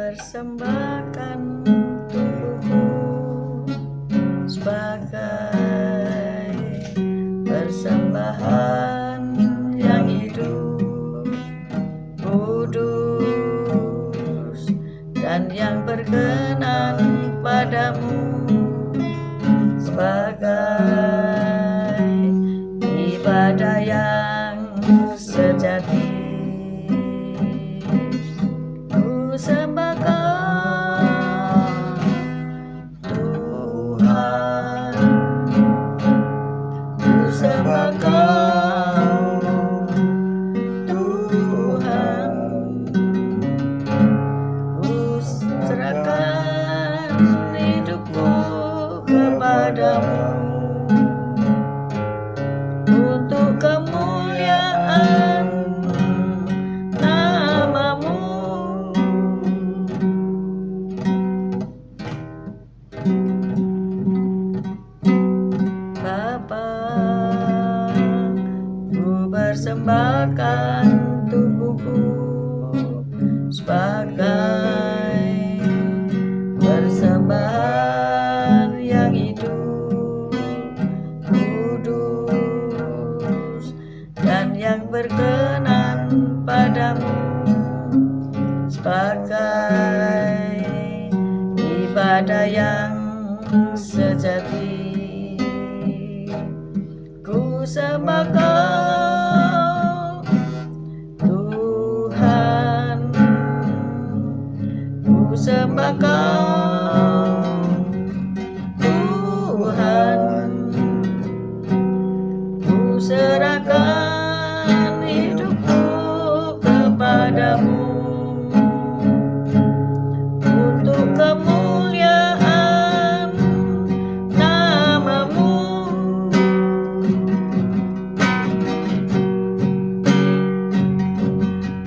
persembahkan tubuhku sebagai persembahan yang hidup, kudus, dan yang berkenan padamu, sebagai ibadah yang sejati. Ku sembah Kau, Tuhan, ku sembah Kau, Tuhan, ku serahkan hidupku kepadamu untuk kemuliaan nama-Mu. Bapa, ku persembahkan tubuhku sebagai persembahan yang hidup, kudus, dan yang berkenan padamu, sebagai ibadah yang sejati. Ku sembah Kau, Tuhan, ku sembah Kau, Tuhan, ku serahkan hidupku kepadamu untuk kemuliaan nama-Mu.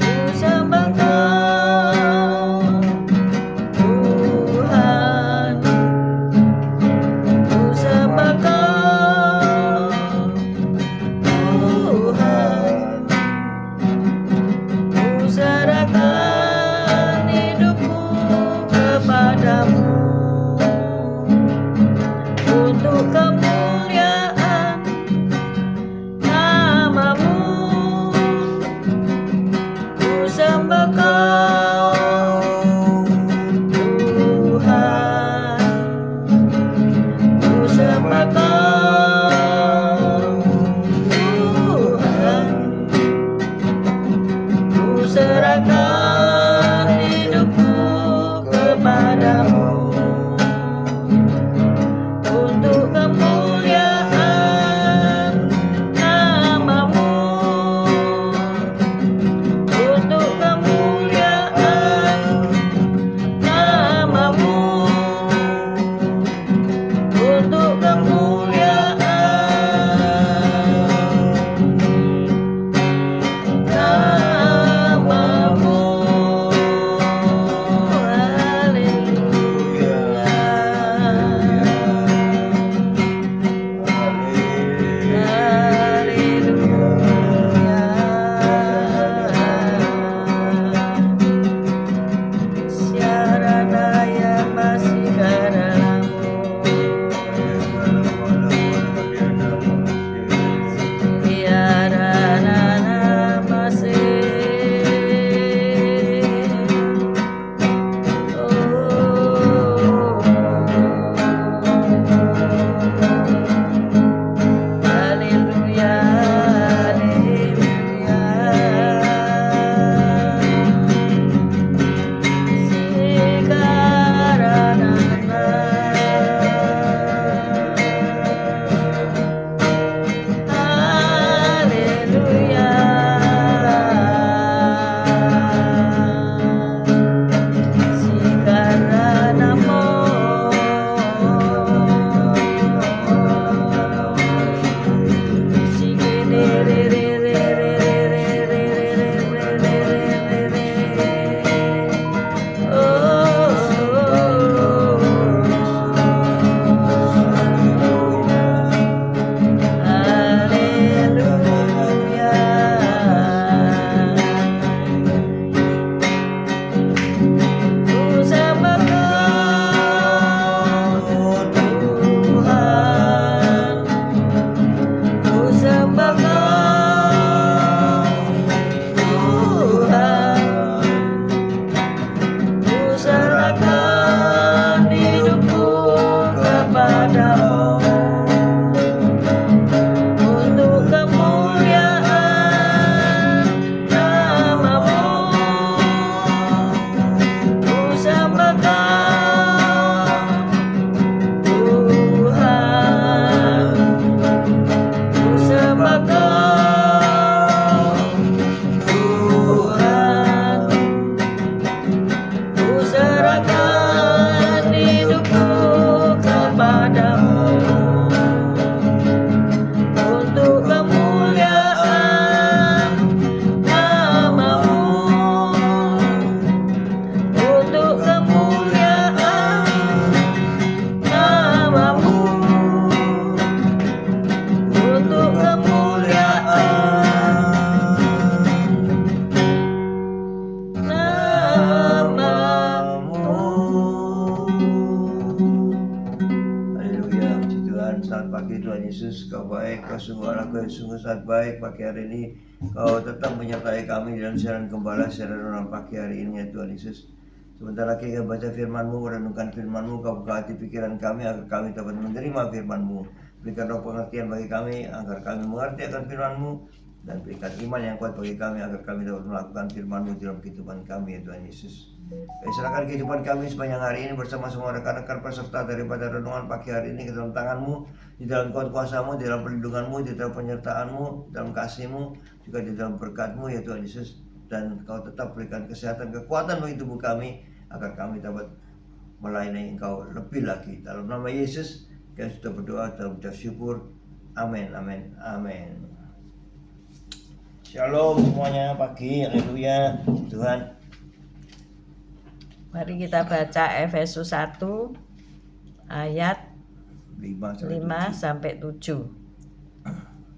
Ku sembah Kau, Tuhan, Yesus. Kau baik, kau sungguh Allah, kau sungguh sangat baik. Pagi hari ini Kau tetap menyertai kami dalam siaran gembala, siaran orang pagi hari ini ya Tuhan Yesus. Sebentar lagi kami baca firman-Mu, merenungkan firman-Mu. Kau buka hati pikiran kami agar kami dapat menerima firman-Mu. Berikan roh pengertian bagi kami agar kami mengerti akan firman-Mu, dan berikan iman yang kuat bagi kami agar kami dapat melakukan firman-Mu dalam kehidupan kami ya Tuhan Yesus. Kami serahkan kehidupan kami sepanjang hari ini bersama semua rekan-rekan peserta daripada renungan pagi hari ini ke dalam tangan-Mu, di dalam kuasa-Mu, di dalam perlindungan-Mu, di dalam penyertaan-Mu, dalam kasih-Mu, juga di dalam berkat-Mu ya Tuhan Yesus. Dan Kau tetap berikan kesehatan, kekuatan bagi tubuh kami agar kami dapat melayani Engkau lebih lagi. Dalam nama Yesus kami sudah berdoa dan ucap syukur. Amin, amin, amin. Shalom semuanya pagi, haleluya Tuhan. Mari kita baca Efesus 1 ayat 5 sampai 7.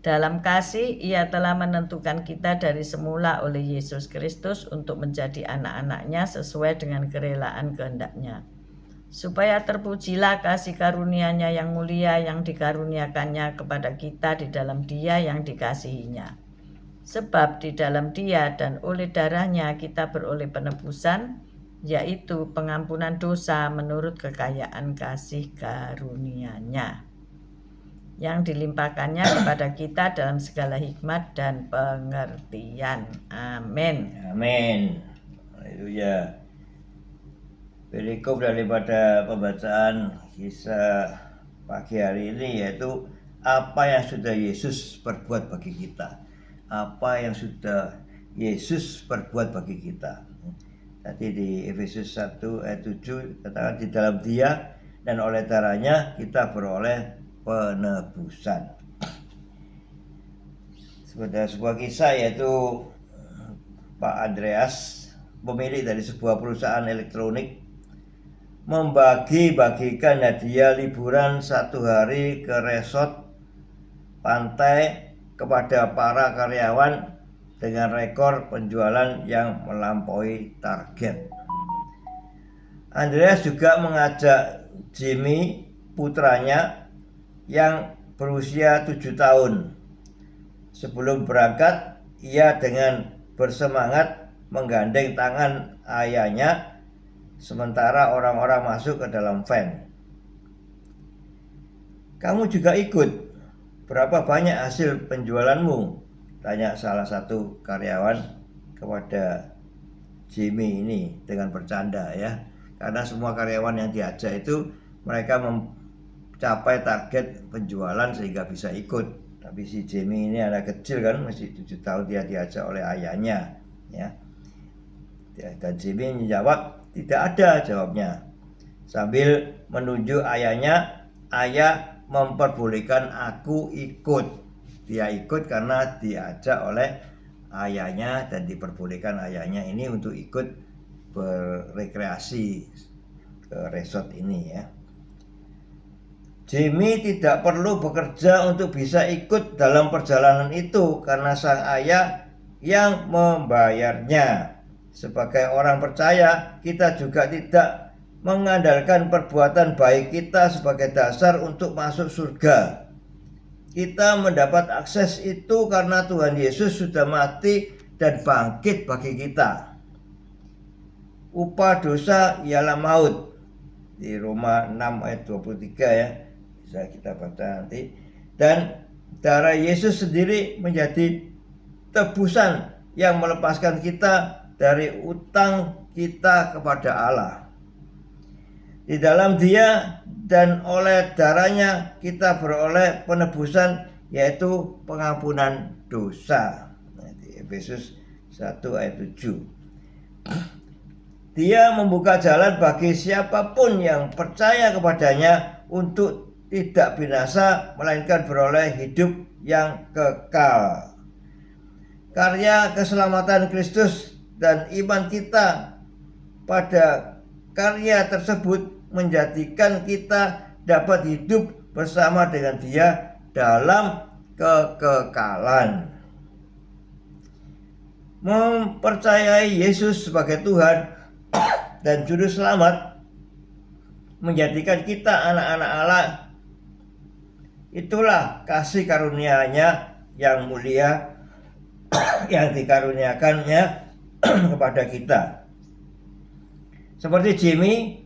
Dalam kasih Ia telah menentukan kita dari semula oleh Yesus Kristus untuk menjadi anak-anak-Nya sesuai dengan kerelaan kehendak-Nya, supaya terpujilah kasih karunia-Nya yang mulia yang dikaruniakannya kepada kita di dalam Dia yang dikasihi-Nya. Sebab di dalam Dia dan oleh darah-Nya kita beroleh penebusan, yaitu pengampunan dosa menurut kekayaan kasih karunia-Nya yang dilimpahkannya kepada kita dalam segala hikmat dan pengertian. Amin. Amin. Haleluya. Perikop daripada pembacaan kisah pagi hari ini yaitu apa yang sudah Yesus perbuat bagi kita. Apa yang sudah Yesus perbuat bagi kita. Tadi di Efesus 1 ayat 7 katakan di dalam Dia dan oleh darahnya kita beroleh penebusan. Sebenarnya sebuah kisah yaitu Pak Andreas, pemilik dari sebuah perusahaan elektronik, membagi-bagikan hadiah liburan 1 hari ke resort pantai kepada para karyawan dengan rekor penjualan yang melampaui target. Andreas juga mengajak Jimmy, putranya yang berusia 7 tahun. Sebelum berangkat, ia dengan bersemangat menggandeng tangan ayahnya sementara orang-orang masuk ke dalam van. "Kamu juga ikut? Berapa banyak hasil penjualanmu?" tanya salah satu karyawan kepada Jimmy ini dengan bercanda ya. Karena semua karyawan yang diajak itu mereka mencapai target penjualan sehingga bisa ikut. Tapi si Jimmy ini anak kecil kan, masih 7 tahun, dia diajak oleh ayahnya ya. Dan Jimmy menjawab, "Tidak ada," jawabnya. Sambil menunjuk ayahnya, "Ayah memperbolehkan aku ikut." Dia ikut karena diajak oleh ayahnya dan diperbolehkan ayahnya ini untuk ikut berrekreasi ke resort ini ya. Jimmy tidak perlu bekerja untuk bisa ikut dalam perjalanan itu karena sang ayah yang membayarnya. Sebagai orang percaya, kita juga tidak mengandalkan perbuatan baik kita sebagai dasar untuk masuk surga. Kita mendapat akses itu karena Tuhan Yesus sudah mati dan bangkit bagi kita. Upah dosa ialah maut. Di Roma 6 ayat 23 ya. Bisa kita baca nanti. Dan darah Yesus sendiri menjadi tebusan yang melepaskan kita dari utang kita kepada Allah. Di dalam Dia dan oleh darahnya kita beroleh penebusan, yaitu pengampunan dosa. Di Efesus 1 ayat 7. Dia membuka jalan bagi siapapun yang percaya kepadanya untuk tidak binasa, melainkan beroleh hidup yang kekal. Karya keselamatan Kristus dan iman kita pada karya tersebut menjadikan kita dapat hidup bersama dengan Dia dalam kekekalan. Mempercayai Yesus sebagai Tuhan dan Juru Selamat menjadikan kita anak-anak Allah Itulah kasih karunia-Nya yang mulia yang dikaruniakannya kepada kita. Seperti Jimmy,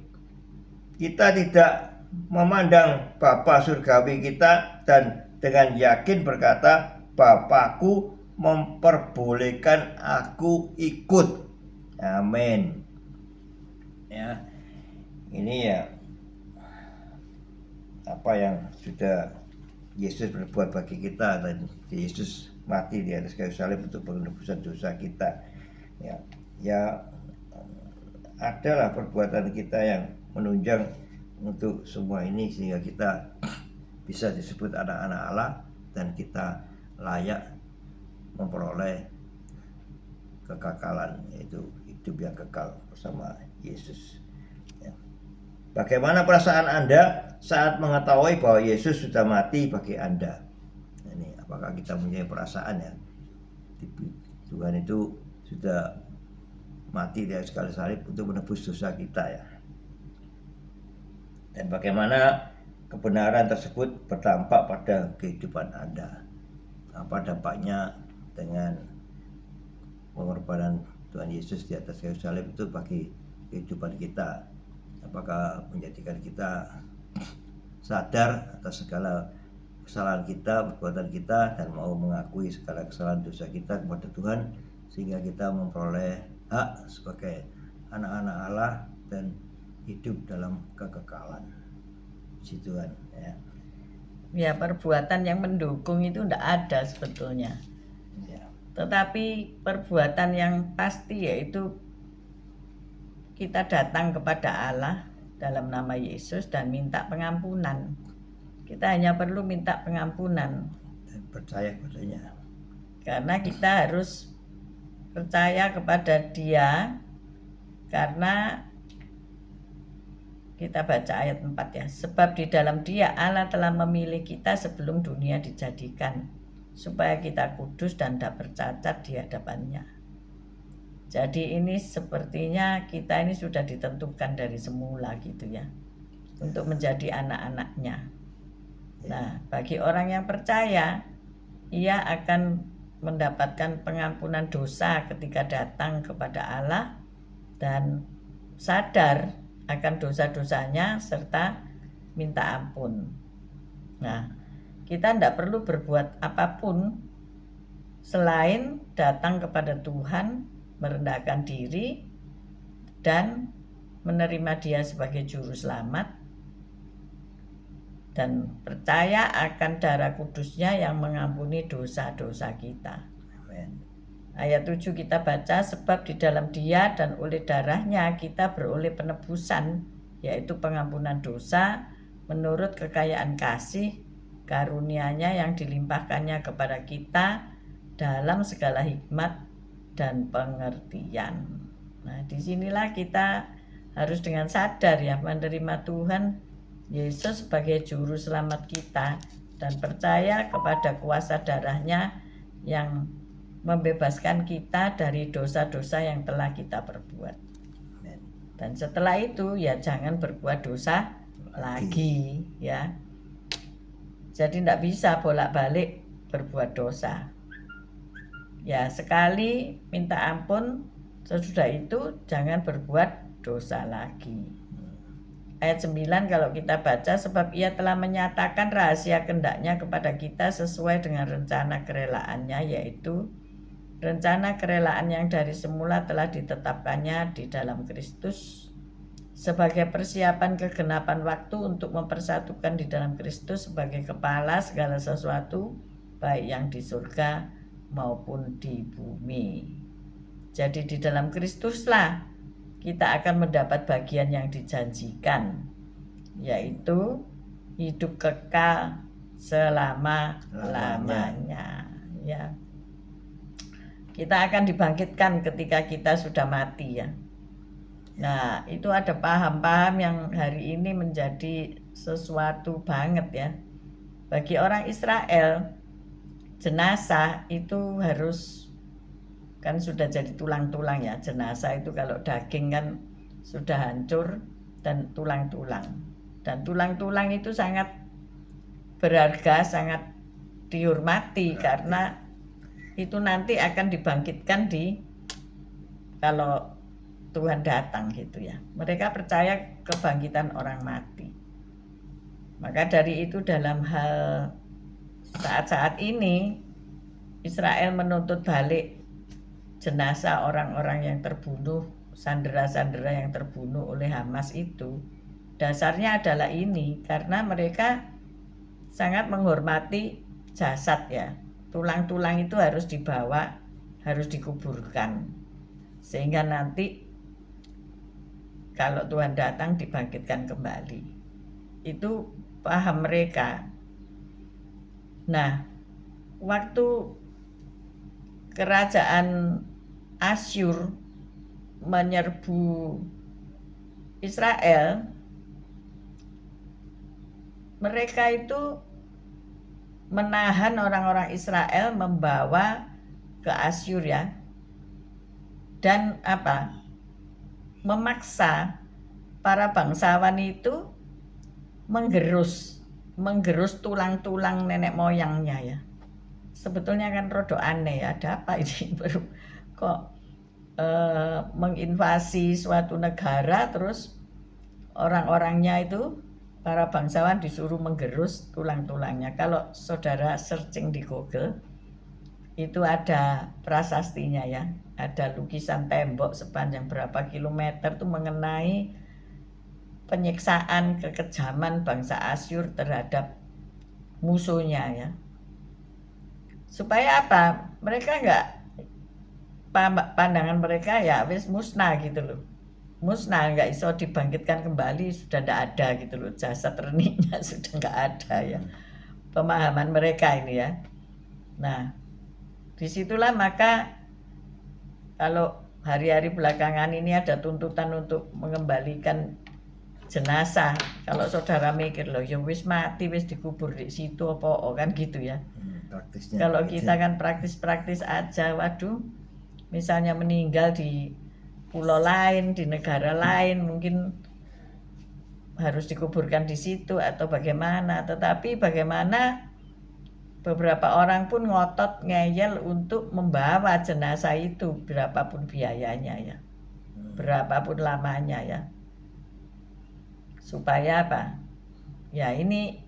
kita tidak memandang Bapa surgawi kita dan dengan yakin berkata, Bapakku memperbolehkan aku ikut. Amin. Ya, ini ya apa yang sudah Yesus berbuat bagi kita, dan Yesus mati di atas kayu salib untuk penebusan dosa kita. Ya adalah perbuatan kita yang menunjang untuk semua ini sehingga kita bisa disebut anak-anak Allah dan kita layak memperoleh kekekalan, yaitu hidup yang kekal bersama Yesus. Bagaimana perasaan Anda saat mengetahui bahwa Yesus sudah mati bagi Anda? Ini apakah kita punya perasaan ya? Tuhan itu sudah mati di atas kayu salib untuk menebus dosa kita ya. Dan bagaimana kebenaran tersebut berdampak pada kehidupan Anda? Apa dampaknya dengan pengorbanan Tuhan Yesus di atas kayu salib itu bagi kehidupan kita? Apakah menjadikan kita sadar atas segala kesalahan kita, perbuatan kita, dan mau mengakui segala kesalahan dosa kita kepada Tuhan sehingga kita memperoleh hak sebagai anak-anak Allah dan hidup dalam kekekalan. Puji Tuhan ya. Ya, perbuatan yang mendukung itu tidak ada sebetulnya. Ya. Tetapi perbuatan yang pasti yaitu kita datang kepada Allah dalam nama Yesus dan minta pengampunan. Kita hanya perlu minta pengampunan Dan percaya kepadanya. karena kita harus percaya kepada Dia, karena kita baca ayat 4 ya. Sebab di dalam Dia Allah telah memilih kita sebelum dunia dijadikan, supaya kita kudus dan tak bercacat di hadapan-Nya. Jadi ini sepertinya kita ini sudah ditentukan dari semula gitu ya, untuk menjadi anak-anak-Nya. Nah, bagi orang yang percaya, ia akan mendapatkan pengampunan dosa ketika datang kepada Allah dan sadar akan dosa-dosanya serta minta ampun. Nah, kita tidak perlu berbuat apapun selain datang kepada Tuhan, merendahkan diri dan menerima Dia sebagai juru selamat dan percaya akan darah kudusnya yang mengampuni dosa-dosa kita. Amin. Ayat 7 kita baca, sebab di dalam Dia dan oleh darahnya kita beroleh penebusan, yaitu pengampunan dosa menurut kekayaan kasih karunia-Nya yang dilimpahkannya kepada kita dalam segala hikmat dan pengertian. Nah, disinilah kita harus dengan sadar ya menerima Tuhan Yesus sebagai juru selamat kita dan percaya kepada kuasa darahnya yang membebaskan kita dari dosa-dosa yang telah kita perbuat. Dan setelah itu ya jangan berbuat dosa lagi ya. Jadi tidak bisa bolak-balik berbuat dosa. Ya, sekali minta ampun, sesudah itu jangan berbuat dosa lagi. Ayat 9 kalau kita baca, sebab Ia telah menyatakan rahasia kehendak-Nya kepada kita sesuai dengan rencana kerelaannya, yaitu rencana kerelaan yang dari semula telah ditetapkannya di dalam Kristus sebagai persiapan kegenapan waktu untuk mempersatukan di dalam Kristus sebagai kepala segala sesuatu, baik yang di surga maupun di bumi. Jadi di dalam Kristuslah kita akan mendapat bagian yang dijanjikan, yaitu hidup kekal selama-lamanya. Ya. Kita akan dibangkitkan ketika kita sudah mati ya. Nah, itu ada paham-paham yang hari ini menjadi sesuatu banget ya. Bagi orang Israel, jenazah itu harus kan sudah jadi tulang-tulang ya. Jenazah itu kalau daging kan sudah hancur dan tulang-tulang. Dan tulang-tulang itu sangat berharga, sangat dihormati karena itu nanti akan dibangkitkan kalau Tuhan datang gitu ya. Mereka percaya kebangkitan orang mati. Maka dari itu dalam hal saat-saat ini Israel menuntut balik jenazah orang-orang yang terbunuh, sandera-sandera yang terbunuh oleh Hamas itu. Dasarnya adalah ini, karena mereka sangat menghormati jasad ya. Tulang-tulang itu harus dibawa, harus dikuburkan. Sehingga nanti kalau Tuhan datang dibangkitkan kembali. Itu paham mereka. Nah, waktu kerajaan Asyur menyerbu Israel, mereka itu menahan orang-orang Israel membawa ke Asyur ya. Dan memaksa para bangsawan itu menggerus tulang-tulang nenek moyangnya ya. Sebetulnya kan rada aneh ya, ada apa ini baru kok menginvasi suatu negara terus orang-orangnya itu para bangsawan disuruh menggerus tulang-tulangnya. Kalau saudara searching di Google itu ada prasastinya ya, ada lukisan tembok sepanjang berapa kilometer tuh mengenai penyiksaan kekejaman bangsa Asyur terhadap musuhnya ya. Supaya apa? Mereka pandangan mereka ya wis musnah gitu loh. Musnah, nggak iso dibangkitkan kembali, sudah tidak ada gitu loh, jasad reniknya sudah nggak ada ya. Pemahaman mereka ini ya. Nah, disitulah maka kalau hari-hari belakangan ini ada tuntutan untuk mengembalikan jenazah. Kalau saudara mikir loh, ya wis mati wis dikubur di situ apa kan gitu ya. Kalau kita kan praktis-praktis aja, waduh, misalnya meninggal di pulau lain, di negara lain, mungkin harus dikuburkan di situ atau bagaimana. Tetapi bagaimana beberapa orang pun ngotot ngeyel untuk membawa jenazah itu, berapapun biayanya ya, berapapun lamanya ya. Supaya apa? Ya ini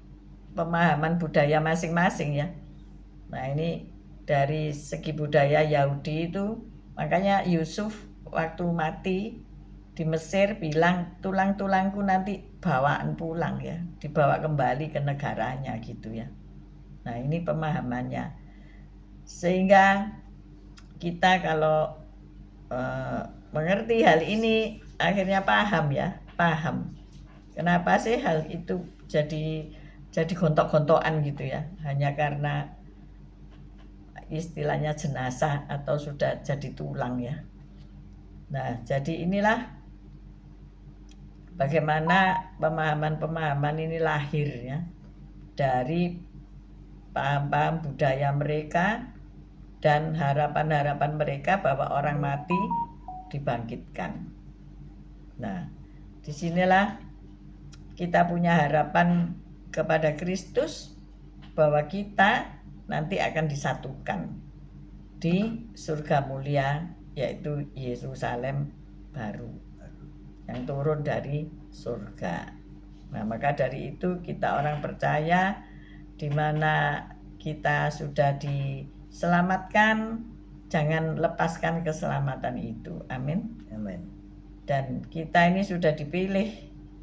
pemahaman budaya masing-masing ya. Nah ini dari segi budaya Yahudi itu, makanya Yusuf waktu mati di Mesir bilang tulang-tulangku nanti bawaan pulang ya, dibawa kembali ke negaranya gitu ya. Nah ini pemahamannya. Sehingga kita kalau mengerti hal ini akhirnya paham ya, paham. Kenapa sih hal itu jadi gontok-gontokan gitu ya, hanya karena istilahnya jenazah atau sudah jadi tulang ya. Nah, jadi inilah bagaimana pemahaman-pemahaman ini lahir ya dari paham-paham budaya mereka dan harapan-harapan mereka bahwa orang mati dibangkitkan. Nah, disinilah kita punya harapan kepada Kristus bahwa kita nanti akan disatukan di surga mulia, yaitu Yerusalem baru yang turun dari surga. Nah, maka dari itu kita orang percaya di mana kita sudah diselamatkan, jangan lepaskan keselamatan itu. Amin. Amin. Dan kita ini sudah dipilih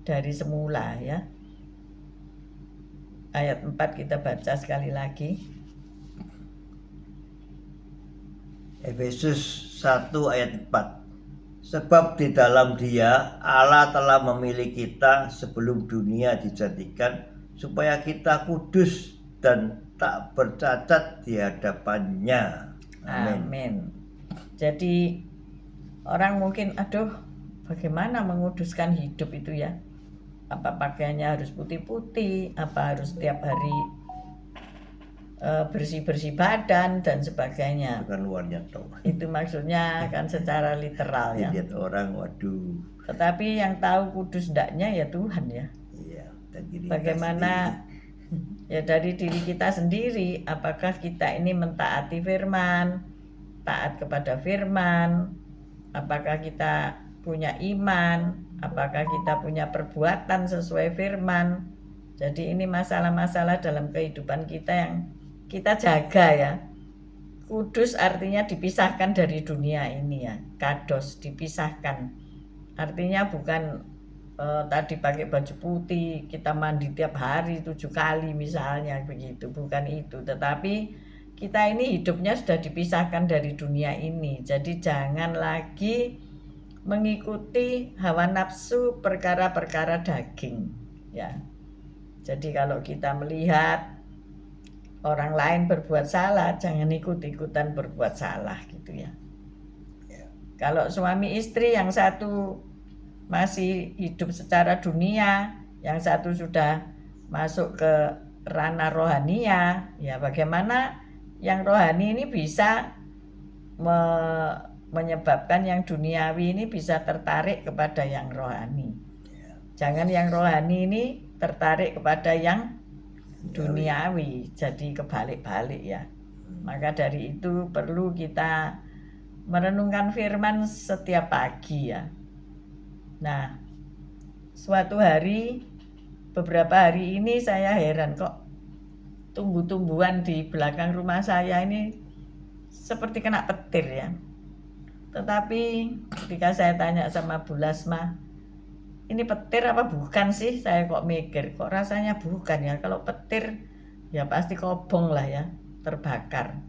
dari semula ya. Ayat 4 kita baca sekali lagi. Efesus 1 ayat 4. Sebab di dalam Dia Allah telah memilih kita sebelum dunia dijadikan supaya kita kudus dan tak bercacat di hadapannya. Amin. Amin. Jadi orang mungkin bagaimana menguduskan hidup itu ya? Apa pakaiannya harus putih-putih, apa harus setiap hari bersih-bersih badan dan sebagainya. Bukan luarnya toh. Itu maksudnya kan secara literal ya. Lihat orang, waduh. Tetapi yang tahu kudus ndaknya ya Tuhan ya. Iya. Dan bagaimana Ya dari diri kita sendiri, apakah kita ini mentaati firman, taat kepada firman, apakah kita punya iman, apakah kita punya perbuatan sesuai firman. Jadi ini masalah-masalah dalam kehidupan kita yang kita jaga ya. Kudus artinya dipisahkan dari dunia ini ya, kados, dipisahkan. Artinya bukan tadi pakai baju putih, kita mandi tiap hari 7 kali misalnya begitu, bukan itu. Tetapi kita ini hidupnya sudah dipisahkan dari dunia ini. Jadi jangan lagi mengikuti hawa nafsu perkara-perkara daging ya. Jadi kalau kita melihat orang lain berbuat salah, jangan ikut-ikutan berbuat salah gitu ya. Kalau suami istri yang satu masih hidup secara dunia, yang satu sudah masuk ke ranah rohania, ya bagaimana yang rohani ini bisa menyebabkan yang duniawi ini bisa tertarik kepada yang rohani. Jangan yang rohani ini tertarik kepada yang duniawi, jadi kebalik-balik ya. Maka dari itu perlu kita merenungkan firman setiap pagi ya. Nah, suatu hari, beberapa hari ini saya heran kok tumbuh-tumbuhan di belakang rumah saya ini seperti kena petir ya. Tetapi ketika saya tanya sama Bu Lasma, ini petir apa bukan sih? Saya kok mikir, kok rasanya bukan ya. Kalau petir ya pasti kobong lah ya, terbakar.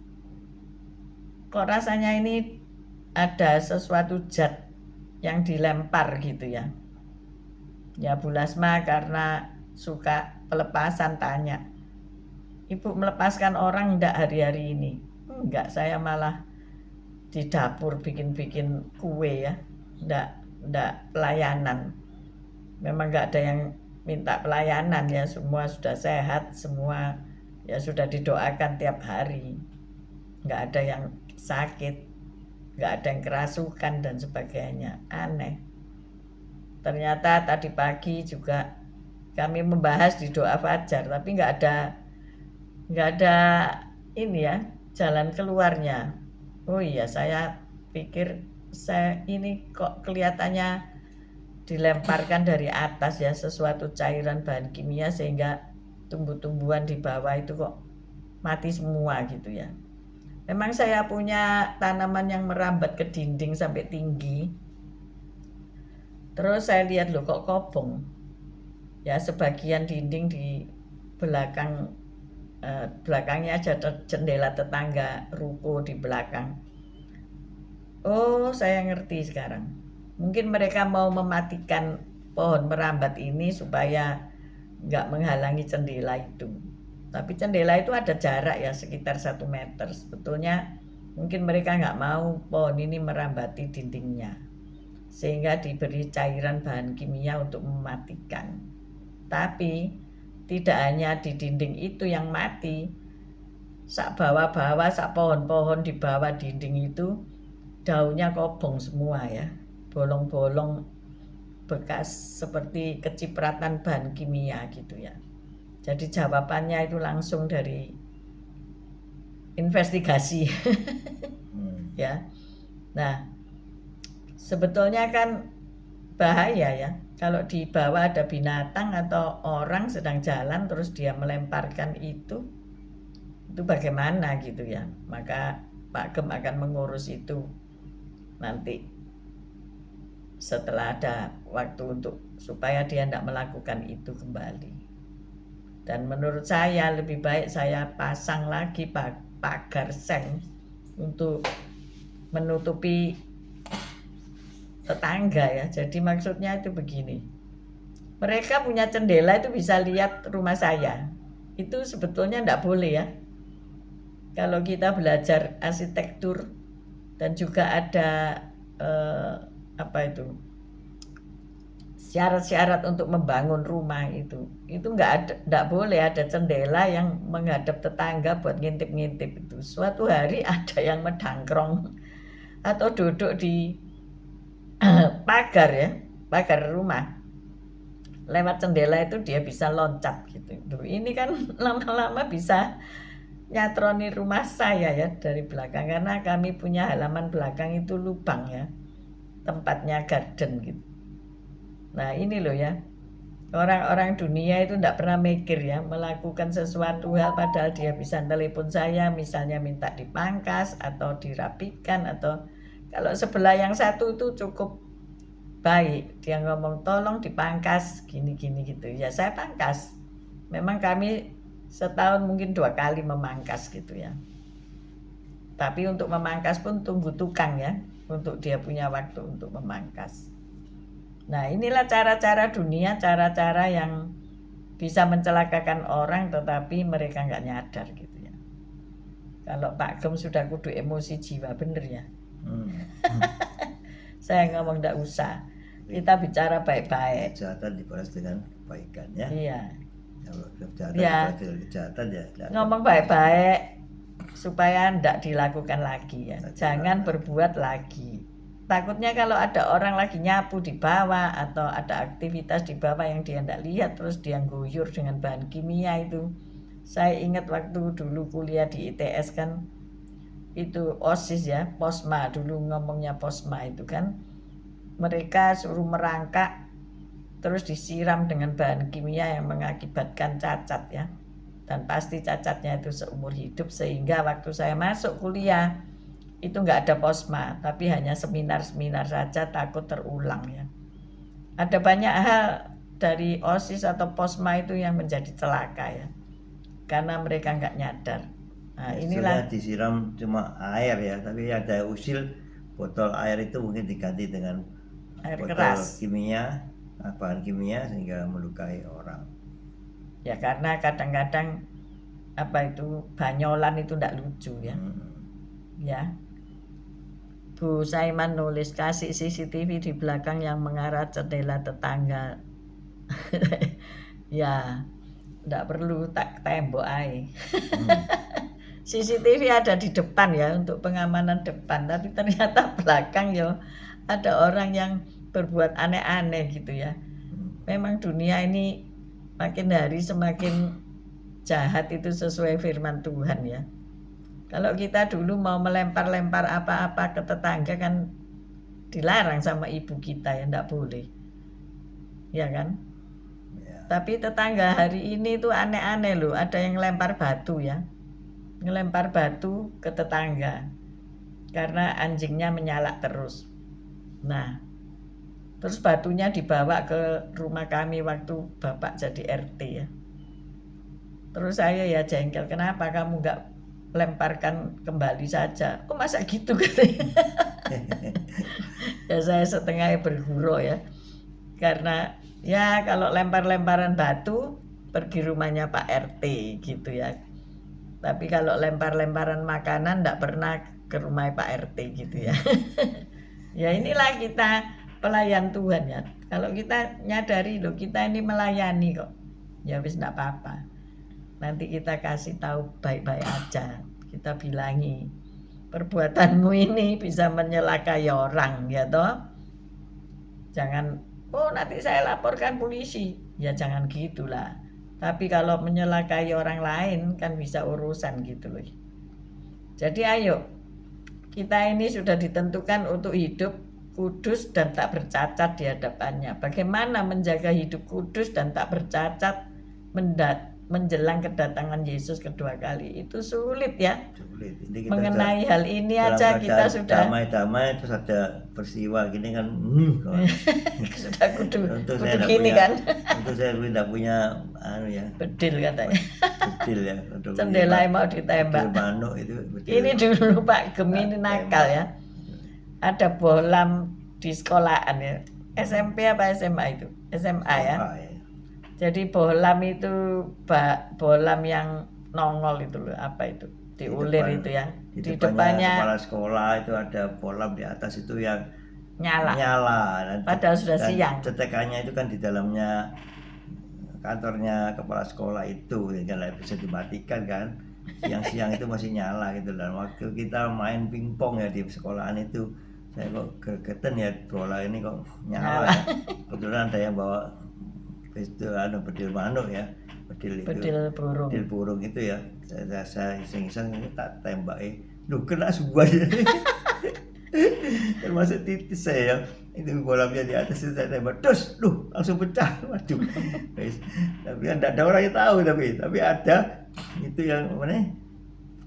Kok rasanya ini ada sesuatu zat yang dilempar gitu ya. Ya Bu Lasma karena suka pelepasan tanya, Ibu melepaskan orang enggak hari-hari ini? Enggak, saya malah di dapur bikin-bikin kue ya. Enggak pelayanan. Memang enggak ada yang minta pelayanan ya, semua sudah sehat, semua ya sudah didoakan tiap hari. Enggak ada yang sakit, nggak ada yang kerasukan dan sebagainya. Aneh. Ternyata tadi pagi juga kami membahas di doa fajar, tapi nggak ada ini ya jalan keluarnya. Oh iya, saya pikir saya ini kok kelihatannya dilemparkan dari atas ya, sesuatu cairan bahan kimia sehingga tumbuh-tumbuhan di bawah itu kok mati semua gitu ya. Memang saya punya tanaman yang merambat ke dinding sampai tinggi. Terus saya lihat loh kok kobong. Ya sebagian dinding di belakangnya ada jendela tetangga ruko di belakang. Oh, saya ngerti sekarang. Mungkin mereka mau mematikan pohon merambat ini supaya nggak menghalangi jendela itu. Tapi jendela itu ada jarak ya sekitar 1 meter. Sebetulnya mungkin mereka nggak mau pohon ini merambati dindingnya, sehingga diberi cairan bahan kimia untuk mematikan. Tapi tidak hanya di dinding itu yang mati, sak bawah-bawah, sak pohon-pohon di bawah dinding itu daunnya kobong semua ya, bolong-bolong bekas seperti kecipratan bahan kimia gitu ya. Jadi jawabannya itu langsung dari investigasi. Ya. Nah, sebetulnya kan bahaya ya kalau di bawah ada binatang atau orang sedang jalan terus dia melemparkan itu bagaimana gitu ya. Maka Pak Gem akan mengurus itu nanti setelah ada waktu untuk supaya dia tidak melakukan itu kembali. Dan menurut saya lebih baik saya pasang lagi pagar seng untuk menutupi tetangga ya. Jadi maksudnya itu begini, mereka punya jendela itu bisa lihat rumah saya. Itu sebetulnya tidak boleh ya. Kalau kita belajar arsitektur dan juga ada syarat-syarat untuk membangun rumah itu nggak boleh ada jendela yang menghadap tetangga buat ngintip-ngintip itu. Suatu hari ada yang medangkrong atau duduk di pagar ya, pagar rumah, lewat jendela itu dia bisa loncat gitu. Duh, ini kan lama-lama bisa nyatroni rumah saya ya dari belakang, karena kami punya halaman belakang itu lubang ya, tempatnya garden gitu. Nah ini loh ya, orang-orang dunia itu tidak pernah mikir ya melakukan sesuatu hal, padahal dia bisa telepon saya misalnya minta dipangkas atau dirapikan, atau kalau sebelah yang satu itu cukup baik, dia ngomong tolong dipangkas gini-gini gitu ya, saya pangkas. Memang kami setahun mungkin 2 kali memangkas gitu ya, tapi untuk memangkas pun tunggu tukang ya, untuk dia punya waktu untuk memangkas. Nah inilah cara-cara dunia, cara-cara yang bisa mencelakakan orang tetapi mereka nggak nyadar gitu ya. Kalau Pak Gem sudah kudu emosi jiwa, bener ya. Saya ngomong nggak usah, kita bicara baik-baik. Kejahatan dibalas dengan kebaikan ya. Iya. Kalau kejahatan Ya. dibalas dengan kejahatan ya. Ngomong baik-baik supaya ndak dilakukan lagi ya. Jangan berbuat lagi. Takutnya kalau ada orang lagi nyapu di bawah atau ada aktivitas di bawah yang dia ndak lihat, terus dia guyur dengan bahan kimia itu. Saya ingat waktu dulu kuliah di ITS kan, itu OSIS ya, posma, dulu ngomongnya posma itu kan, mereka suruh merangkak terus disiram dengan bahan kimia yang mengakibatkan cacat ya, dan pasti cacatnya itu seumur hidup, sehingga waktu saya masuk kuliah itu nggak ada posma, tapi hanya seminar-seminar saja, takut terulang ya. Ada banyak hal dari OSIS atau posma itu yang menjadi celaka ya, karena mereka nggak nyadar. Nah inilah disiram cuma air ya, tapi ada usil botol air itu mungkin diganti dengan air botol keras kimia, bahan kimia sehingga melukai orang. ya, karena kadang-kadang apa itu banyolan itu nggak lucu ya. Ya, Bu Saiman nulis kasih CCTV di belakang yang mengarah jendela tetangga. Ya, nggak perlu tak tembok aja. CCTV ada di depan ya untuk pengamanan depan, tapi ternyata belakang ya ada orang yang berbuat aneh-aneh gitu ya. Memang dunia ini makin hari semakin jahat, itu sesuai firman Tuhan ya. Kalau kita dulu mau melempar-lempar apa-apa ke tetangga kan dilarang sama ibu kita ya, enggak boleh. Ya kan? Ya. Tapi tetangga hari ini tuh aneh-aneh loh, ada yang lempar batu ya. Ngelempar batu ke tetangga karena anjingnya menyalak terus. Nah, terus batunya dibawa ke rumah kami waktu bapak jadi RT ya. Terus saya ya jengkel, kenapa kamu nggak lemparkan kembali saja? Oh masa gitu katanya. Ya saya setengah bergurau ya, karena ya kalau lempar-lemparan batu pergi rumahnya Pak RT gitu ya. Tapi kalau lempar-lemparan makanan nggak pernah ke rumah Pak RT gitu ya. Ya inilah kita pelayan Tuhan ya. Kalau kita nyadari loh, kita ini melayani kok, ya wis nggak apa-apa. Nanti kita kasih tahu baik-baik aja. Kita bilangi, perbuatanmu ini bisa menyelakai orang ya toh. Jangan, oh nanti saya laporkan polisi. Ya jangan gitulah. Tapi kalau menyelakai orang lain kan bisa urusan gitu loh. Jadi ayo, kita ini sudah ditentukan untuk hidup kudus dan tak bercacat di hadapannya. Bagaimana menjaga hidup kudus dan tak bercacat menjelang kedatangan Yesus kedua kali? Itu sulit ya. Sulit. Ini kita mengenai hal ini aja kita sudah damai-damai, terus ada peristiwa gini kan. Sudah kudu gini kan. Untuk saya tidak punya ya. Bedil katanya. Bedil ya. Jendela mau ditembak. Manuk itu bedil. Ini dulu Pak Gem ini nakal ya. Ada bohlam di sekolahan ya. SMP apa SMA itu? SMA ya. Jadi bohlam itu bohlam yang nongol itu loh, apa itu? Diulir itu ya. Di depannya kepala sekolah itu ada bohlam, di atas itu yang nyala. Dan padahal sudah siang. Cetekannya itu kan di dalamnya kantornya kepala sekolah itu, ya kan bisa dimatikan kan. Siang-siang itu masih nyala gitu. Dan waktu kita main pingpong ya di sekolahan itu, saya kok gregetan ya bola ini kok nyala. Ya. Kebetulan ada yang bawa itu bedil manuk ya, bedil burung. bedil burung itu ya. Saya iseng-iseng ini tak tembaki, lu kena semuanya. Termasuk titis saya ya, itu bolamnya di atas itu saya tembak, dus, langsung pecah, waduh. Tapi kan tidak ada orang yang tahu, tapi ada itu yang mana?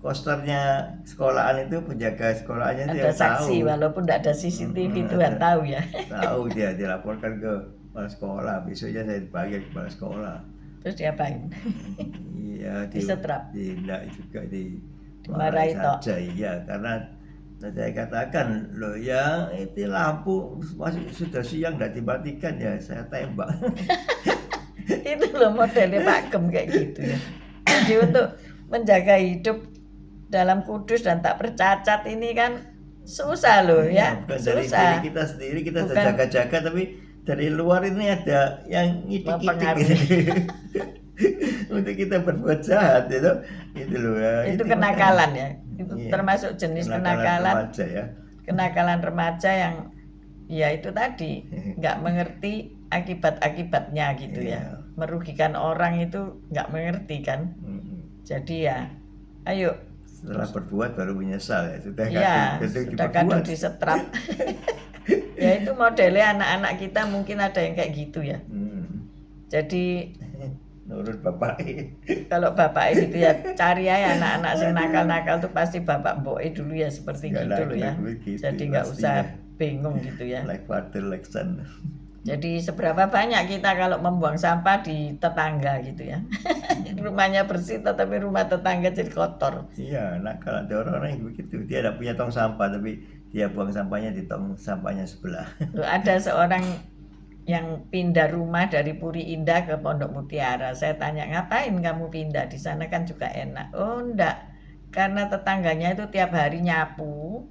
Kosternya sekolahan itu, penjaga sekolahannya itu Ada yang saksi tahu. walaupun tidak ada CCTV Tuhan tahu ya. Tahu dia dilaporkan ke kepala sekolah, besoknya saya dipanggil kepala sekolah. Terus diapain? Iya, Disetrap. tidak juga Dimarahi saja, iya, karena saya katakan loh ya itu lampu masih sudah siang tidak dimatikan ya saya tembak. Itu loh modelnya Pak Gem kayak gitu ya. Jadi untuk menjaga hidup dalam kudus dan tak bercacat ini kan susah loh ya. Bukan susah. dari diri kita sendiri kita jaga-jaga, tapi dari luar ini ada yang ngidik-ngidik untuk kita berbuat jahat itu loh ya. Itu kenakalan ya. Itu Iya, termasuk jenis kenakalan remaja ya. Kenakalan remaja yang ya itu tadi nggak mengerti akibat-akibatnya gitu ya. Merugikan orang itu nggak mengerti kan. Jadi ya ayo setelah berbuat baru menyesal ya, sudah kadung disetrap. Ya itu modelnya anak-anak kita mungkin ada yang kayak gitu ya. Jadi nurut bapak. Kalau bapak gitu ya cari aja anak-anak sing nakal-nakal tuh pasti bapak mbok dulu ya seperti gitu loh ya. Jadi nggak usah bingung gitu ya. Like father like son. Jadi seberapa banyak kita kalau membuang sampah di tetangga gitu ya. Rumahnya bersih tetapi rumah tetangga jadi kotor. Iya, nah kalau ada orang yang begitu, dia tidak punya tong sampah tapi dia buang sampahnya di tong sampahnya sebelah. Loh, ada seorang yang pindah rumah dari Puri Indah ke Pondok Mutiara. Saya tanya, ngapain kamu pindah? Di sana kan juga enak. Oh enggak, karena tetangganya itu tiap hari nyapu,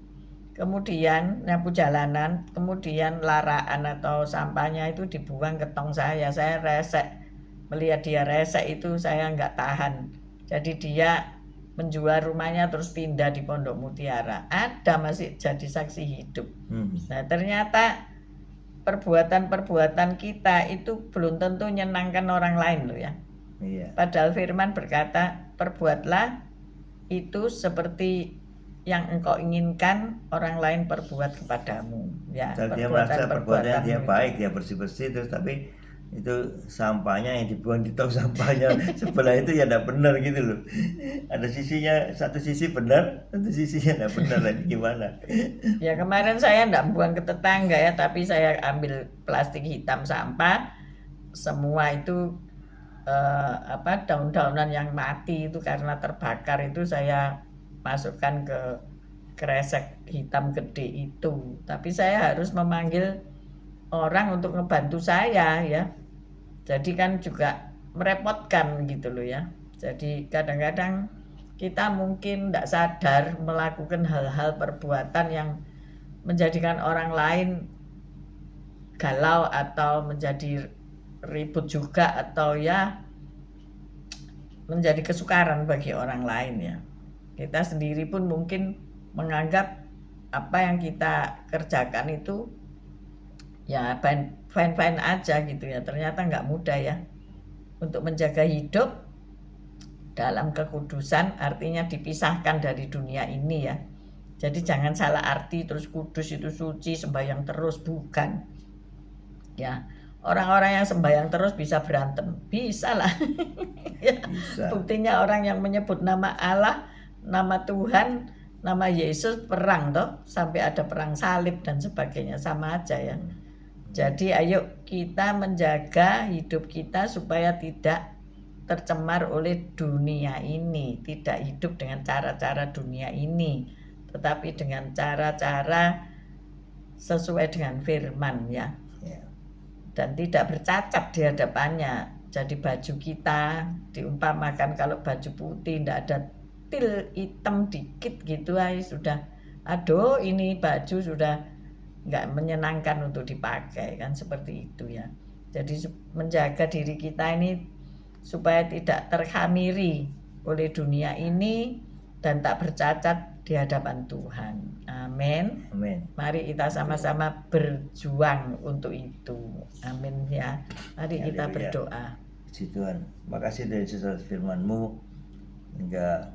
kemudian nyapu jalanan, kemudian laraan atau sampahnya itu dibuang ke tong saya. Saya resek, melihat dia resek itu saya nggak tahan. Jadi dia menjual rumahnya terus pindah di Pondok Mutiara. Ada masih jadi saksi hidup. Nah ternyata perbuatan-perbuatan kita itu belum tentu menyenangkan orang lain loh ya. Iya. Padahal firman berkata, perbuatlah itu seperti yang engkau inginkan orang lain perbuat kepadamu. Ya, kalau dia merasa perbuatannya dia baik, dia bersih-bersih terus, tapi itu sampahnya yang dibuang di tong sampahnya sebelah itu ya tidak benar gitu loh. Ada sisinya, satu sisi benar, satu sisinya tidak benar, lagi gimana? Ya kemarin saya tidak buang ke tetangga ya, tapi saya ambil plastik hitam sampah, semua itu daun-daunan yang mati itu karena terbakar itu saya masukkan ke kresek hitam gede itu. Tapi saya harus memanggil orang untuk ngebantu saya ya. Jadi kan juga merepotkan gitu loh ya. Jadi kadang-kadang kita mungkin tidak sadar melakukan hal-hal perbuatan yang menjadikan orang lain galau atau menjadi ribut juga atau ya menjadi kesukaran bagi orang lain ya. Kita sendiri pun mungkin menganggap apa yang kita kerjakan itu ya fine-fine aja gitu ya. Ternyata nggak mudah ya. Untuk menjaga hidup dalam kekudusan artinya dipisahkan dari dunia ini ya. Jadi jangan salah arti terus kudus itu suci sembahyang terus, bukan. Ya, orang-orang yang sembahyang terus bisa berantem, bisa lah. Ya, bisa. Buktinya orang yang menyebut nama Allah, nama Tuhan, nama Yesus perang toh, sampai ada perang salib dan sebagainya, sama aja ya. Jadi ayo kita menjaga hidup kita supaya tidak tercemar oleh dunia ini, tidak hidup dengan cara-cara dunia ini, tetapi dengan cara-cara sesuai dengan firman ya. Dan tidak bercacat di hadapannya. Jadi baju kita diumpamakan kalau baju putih tidak ada til hitam dikit gitu aja sudah, aduh ini baju sudah nggak menyenangkan untuk dipakai kan, seperti itu ya. Jadi menjaga diri kita ini supaya tidak terkhamiri oleh dunia ini dan tak bercacat di hadapan Tuhan. Amin. Amin. Amin. Mari kita sama-sama berjuang untuk itu. Amin ya. Mari kita Haleluya. berdoa. Puji Tuhan. Makasih dari Yesus firman-Mu hingga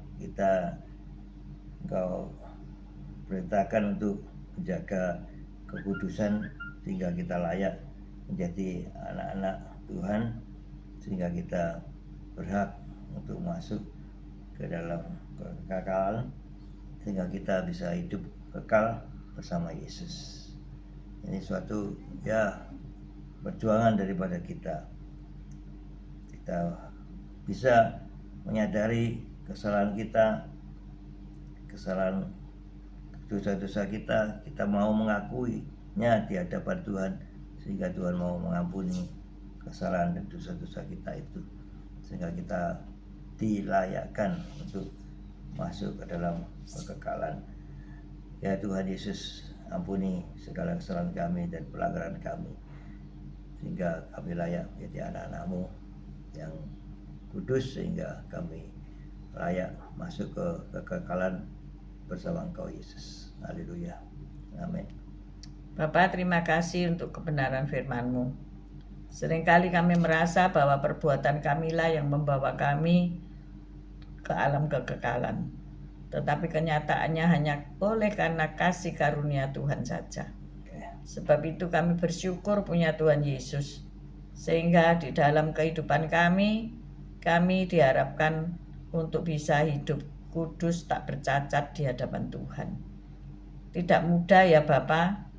Engkau perintahkan untuk menjaga kekudusan sehingga kita layak menjadi anak-anak Tuhan, sehingga kita berhak untuk masuk ke dalam kekekalan, sehingga kita bisa hidup kekal bersama Yesus. Ini suatu perjuangan daripada kita. Kita bisa menyadari kesalahan kita, kesalahan dosa-dosa kita mau mengakuinya di hadapan Tuhan, sehingga Tuhan mau mengampuni kesalahan dan dosa-dosa kita itu, sehingga kita dilayakkan untuk masuk ke dalam kekekalan. Ya Tuhan Yesus, ampuni segala kesalahan kami dan pelanggaran kami, sehingga kami layak menjadi anak-anak-Mu yang kudus, sehingga kami layak masuk ke kekekalan bersama Engkau Yesus. Haleluya. Amin. Bapak, terima kasih untuk kebenaran firman-Mu. Seringkali kami merasa bahwa perbuatan kamilah yang membawa kami ke alam kekekalan. Tetapi kenyataannya hanya oleh karena kasih karunia Tuhan saja. Sebab itu kami bersyukur punya Tuhan Yesus. Sehingga di dalam kehidupan kami diharapkan untuk bisa hidup kudus tak bercacat di hadapan Tuhan. Tidak mudah ya Bapak,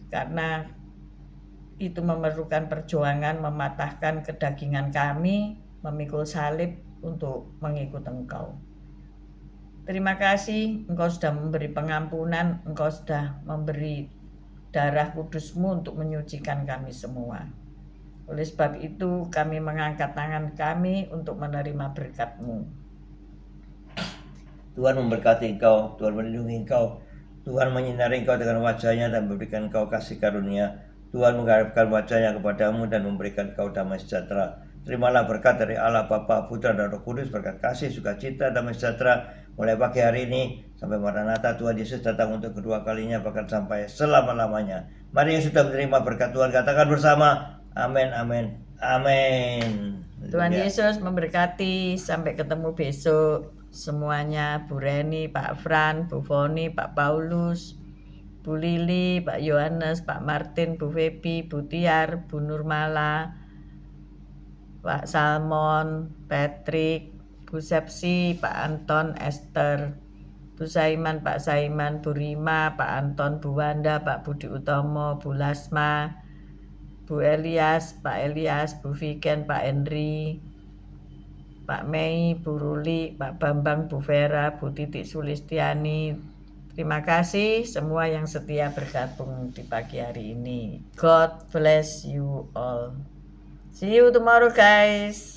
karena itu memerlukan perjuangan mematahkan kedagingan kami, memikul salib untuk mengikut Engkau. Terima kasih Engkau sudah memberi pengampunan, Engkau sudah memberi darah kudus-Mu untuk menyucikan kami semua. Oleh sebab itu kami mengangkat tangan kami untuk menerima berkat-Mu. Tuhan memberkati engkau, Tuhan melindungi engkau, Tuhan menyinari engkau dengan wajah-Nya dan memberikan engkau kasih karunia. Tuhan mengharapkan wajah-Nya kepadamu dan memberikan engkau damai sejahtera. Terimalah berkat dari Allah Bapa, Putra dan Roh Kudus, berkat kasih, sukacita, damai sejahtera mulai pagi hari ini sampai Maranatha Tuhan Yesus datang untuk kedua kalinya, bahkan sampai selama-lamanya. Mari yang sudah menerima berkat Tuhan katakan bersama, amin, amin, amin. Tuhan Yesus memberkati. Sampai ketemu besok semuanya. Bu Reni, Pak Fran, Bu Foni, Pak Paulus, Bu Lili, Pak Yohanes, Pak Martin, Bu Febi, Bu Tiar, Bu Nurmala, Pak Salmon, Patrick, Bu Sepsi, Pak Anton, Esther, Bu Saiman, Pak Saiman, Bu Rima, Pak Anton, Bu Wanda, Pak Budi Utomo, Bu Lasma, Bu Elias, Pak Elias, Bu Viken, Pak Henry, Pak Mei, Bu Ruli, Pak Bambang, Bu Vera, Bu Titik Sulistiani. Terima kasih semua yang setia bergabung di pagi hari ini. God bless you all. See you tomorrow guys.